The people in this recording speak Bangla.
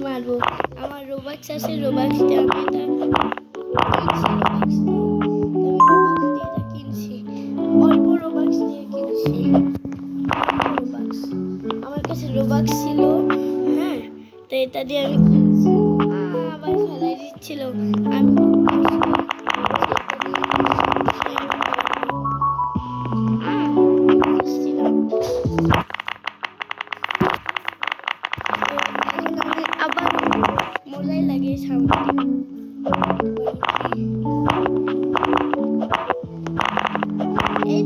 মারবো। আমার রোবাক্স আছে, রোবাক্স দিয়ে আমি এটা কিনছি। অল্প রোবাক্স দিয়ে কিনছি। রোবাক্স আমার কাছে রোবাক্স ছিল, হ্যাঁ, তো এটা দিয়ে আমি কিনছি। আবার ফেলাই দিচ্ছিল, আমি আবার মজাই লাগে সামনে। এই